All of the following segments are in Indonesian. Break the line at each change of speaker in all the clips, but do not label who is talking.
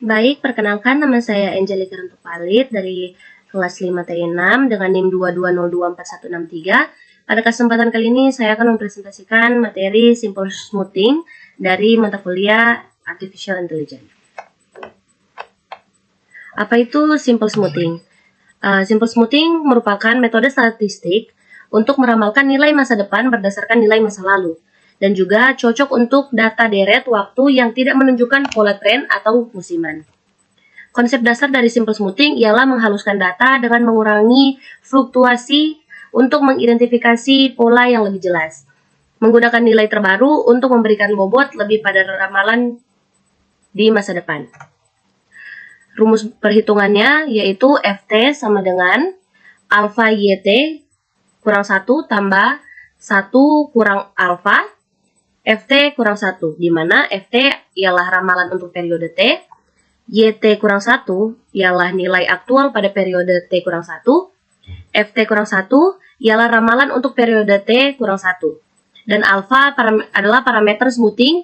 Baik, perkenalkan nama saya Angelica Rentupalit dari kelas 5 TI6 dengan NIM 220241163. Pada kesempatan kali ini saya akan mempresentasikan materi Simple Smoothing dari mata kuliah Artificial Intelligence. Apa itu Simple Smoothing? Simple Smoothing merupakan metode statistik untuk meramalkan nilai masa depan berdasarkan nilai masa lalu, dan juga cocok untuk data deret waktu yang tidak menunjukkan pola tren atau musiman. Konsep dasar dari Simple Smoothing ialah menghaluskan data dengan mengurangi fluktuasi untuk mengidentifikasi pola yang lebih jelas, menggunakan nilai terbaru untuk memberikan bobot lebih pada ramalan di masa depan. Rumus perhitungannya yaitu FT sama dengan alfa YT kurang 1 tambah 1 kurang alfa FT kurang 1, di mana FT ialah ramalan untuk periode T, YT kurang 1 ialah nilai aktual pada periode T kurang 1, FT kurang 1 ialah ramalan untuk periode T kurang 1, dan alfa adalah parameter smoothing,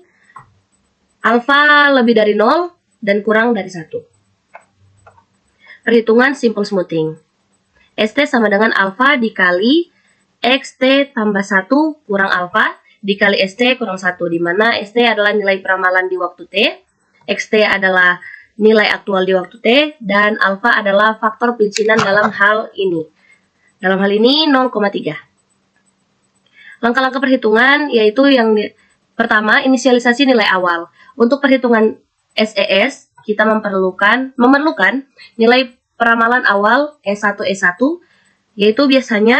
alfa lebih dari 0 dan kurang dari 1. Perhitungan Simple Smoothing. ST sama dengan alfa dikali XT tambah 1 kurang alfa dikali ST kurang 1, di mana ST adalah nilai peramalan di waktu T, XT adalah nilai aktual di waktu T, dan alfa adalah faktor pelicinan dalam hal ini. Dalam hal ini 0,3. Langkah-langkah perhitungan yaitu yang pertama, inisialisasi nilai awal. Untuk perhitungan SES, kita memerlukan nilai peramalan awal E1 yaitu biasanya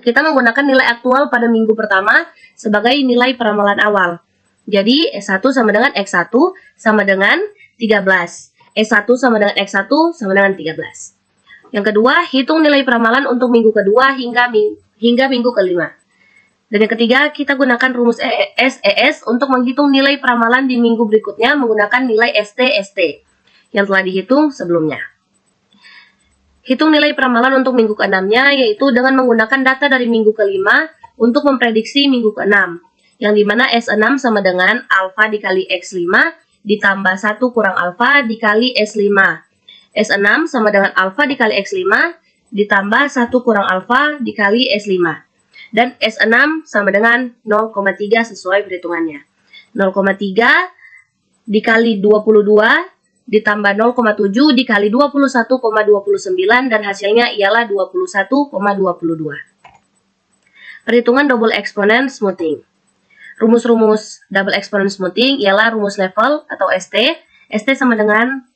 kita menggunakan nilai aktual pada minggu pertama sebagai nilai peramalan awal. Jadi S1 sama dengan X1 sama dengan 13. S1 sama dengan X1 sama dengan 13. Yang kedua, hitung nilai peramalan untuk minggu kedua hingga minggu kelima. Dan yang ketiga, kita gunakan rumus SES untuk menghitung nilai peramalan di minggu berikutnya menggunakan nilai ST yang telah dihitung sebelumnya. Hitung nilai peramalan untuk minggu ke-6-nya yaitu dengan menggunakan data dari minggu ke-5 untuk memprediksi minggu ke-6, yang dimana S6 sama dengan alfa dikali X5 ditambah 1 kurang alfa dikali S5. S6 sama dengan alfa dikali X5 ditambah 1 kurang alfa dikali S5. Dan S6 sama dengan 0,3 sesuai perhitungannya. 0,3 dikali 22 ditambah 0,7 dikali 21,29 dan hasilnya ialah 21,22. Perhitungan double exponent smoothing. Rumus-rumus double exponent smoothing ialah rumus level atau ST. ST sama dengan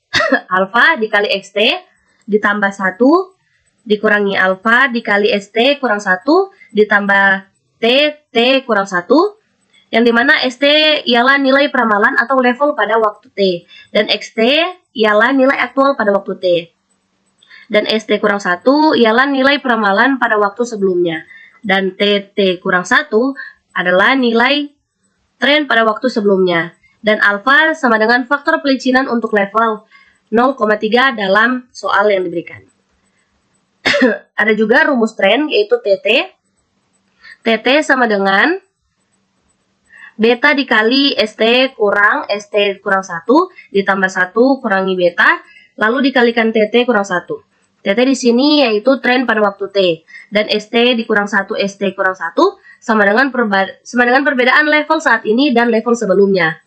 alfa dikali XT ditambah 1 dikurangi alfa dikali ST kurang 1 ditambah T kurang 1. Yang dimana ST ialah nilai peramalan atau level pada waktu T, dan XT ialah nilai aktual pada waktu T. Dan ST kurang 1 ialah nilai peramalan pada waktu sebelumnya, dan TT kurang 1 adalah nilai tren pada waktu sebelumnya. Dan alfa sama dengan faktor pelicinan untuk level 0,3 dalam soal yang diberikan. Ada juga rumus tren yaitu TT. TT sama dengan beta dikali ST kurang 1 ditambah 1 kurangi beta lalu dikalikan TT kurang 1. TT di sini yaitu tren pada waktu T, dan ST dikurang 1 ST kurang 1 sama dengan perbedaan level saat ini dan level sebelumnya.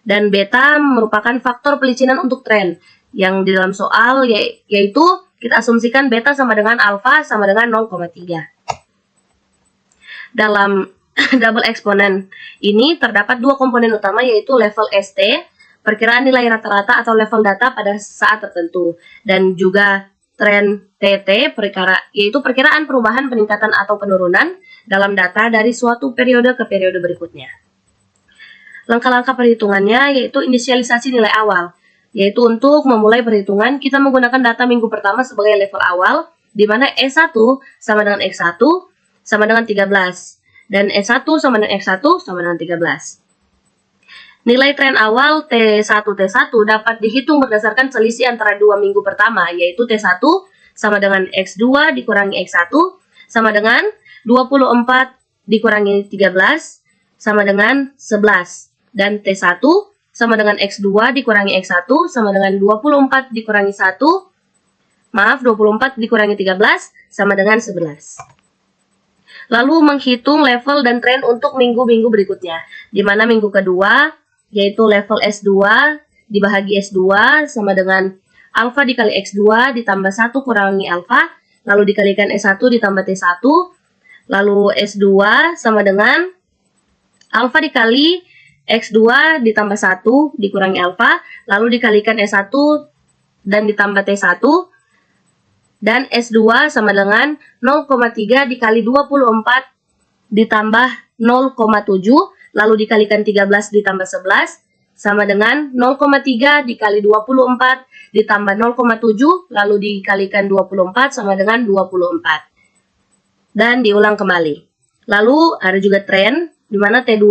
Dan beta merupakan faktor pelicinan untuk tren yang di dalam soal yaitu kita asumsikan beta sama dengan alfa sama dengan 0,3. Dalam double exponent ini terdapat dua komponen utama yaitu level ST, perkiraan nilai rata-rata atau level data pada saat tertentu, dan juga tren TT, yaitu perkiraan perubahan peningkatan atau penurunan dalam data dari suatu periode ke periode berikutnya. Langkah-langkah perhitungannya yaitu inisialisasi nilai awal, yaitu untuk memulai perhitungan kita menggunakan data minggu pertama sebagai level awal, di mana S1 sama dengan X1 sama dengan 13. Dan S1 sama dengan X1 sama dengan 13. Nilai tren awal T1 dapat dihitung berdasarkan selisih antara dua minggu pertama, yaitu T1 sama dengan X2 dikurangi X1 sama dengan 24 dikurangi 13 sama dengan 11. Dan T1 sama dengan X2 dikurangi X1 sama dengan 24 dikurangi 1. Maaf, 24 dikurangi 13 sama dengan 11. Lalu menghitung level dan tren untuk minggu-minggu berikutnya. Di mana minggu kedua, yaitu level S2 dibahagi S2 sama dengan alfa dikali X2 ditambah 1 kurangi alfa, lalu dikalikan S1 ditambah T1, lalu S2 sama dengan alfa dikali X2 ditambah 1 dikurangi alfa, lalu dikalikan S1 dan ditambah T1, dan S2 sama dengan 0,3 dikali 24 ditambah 0,7, lalu dikalikan 13 ditambah 11, sama dengan 0,3 dikali 24 ditambah 0,7, lalu dikalikan 24 sama dengan 24. Dan diulang kembali. Lalu ada juga tren, di mana T2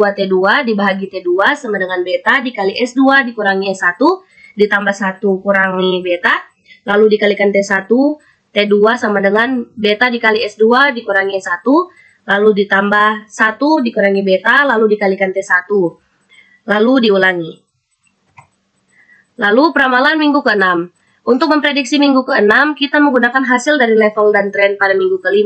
dibahagi T2 sama dengan beta dikali S2 dikurangi S1 ditambah 1 kurangi beta, lalu dikalikan T1, T2 sama dengan beta dikali S2 dikurangi S1, lalu ditambah 1 dikurangi beta, lalu dikalikan T1, lalu diulangi. Lalu peramalan minggu ke-6. Untuk memprediksi minggu ke-6, kita menggunakan hasil dari level dan tren pada minggu ke-5,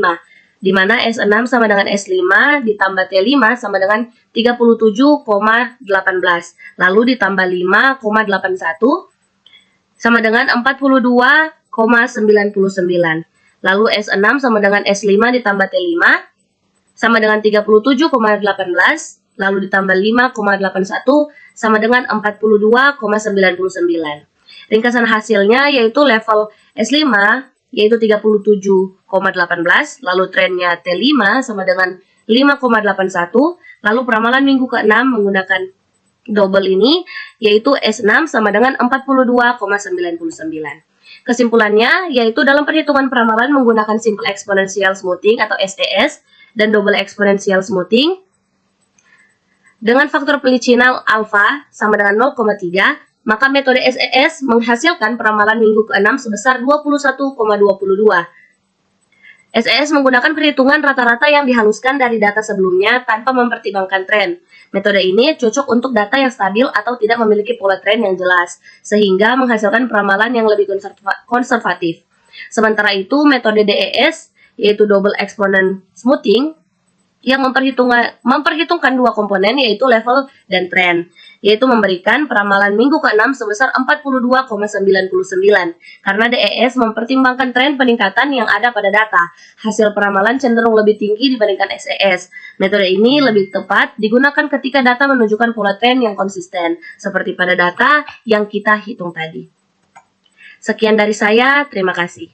di mana S6 sama dengan S5 ditambah T5 sama dengan 37,18, lalu ditambah 5,81 sama dengan 42,99, lalu S6 sama dengan S5 ditambah T5 sama dengan 37,18, lalu ditambah 5,81 sama dengan 42,99. Ringkasan hasilnya yaitu level S5 yaitu 37,18, lalu trennya T5 sama dengan 5,81, lalu peramalan minggu ke-6 menggunakan double ini yaitu S6 sama dengan 42,99. Kesimpulannya yaitu dalam perhitungan peramalan menggunakan simple exponential smoothing atau SES dan double exponential smoothing dengan faktor pelicinan alfa sama dengan 0,3, maka metode SES menghasilkan peramalan minggu ke-6 sebesar 21,22. SES menggunakan perhitungan rata-rata yang dihaluskan dari data sebelumnya tanpa mempertimbangkan tren. Metode ini cocok untuk data yang stabil atau tidak memiliki pola tren yang jelas, sehingga menghasilkan peramalan yang lebih konservatif. Sementara itu, metode DES, yaitu Double Exponent Smoothing, yang memperhitungkan dua komponen yaitu level dan tren, yaitu memberikan peramalan minggu ke-6 sebesar 42,99 karena DES mempertimbangkan tren peningkatan yang ada pada data. Hasil peramalan cenderung lebih tinggi dibandingkan SES. Metode ini lebih tepat digunakan ketika data menunjukkan pola tren yang konsisten, seperti pada data yang kita hitung tadi. Sekian dari saya, terima kasih.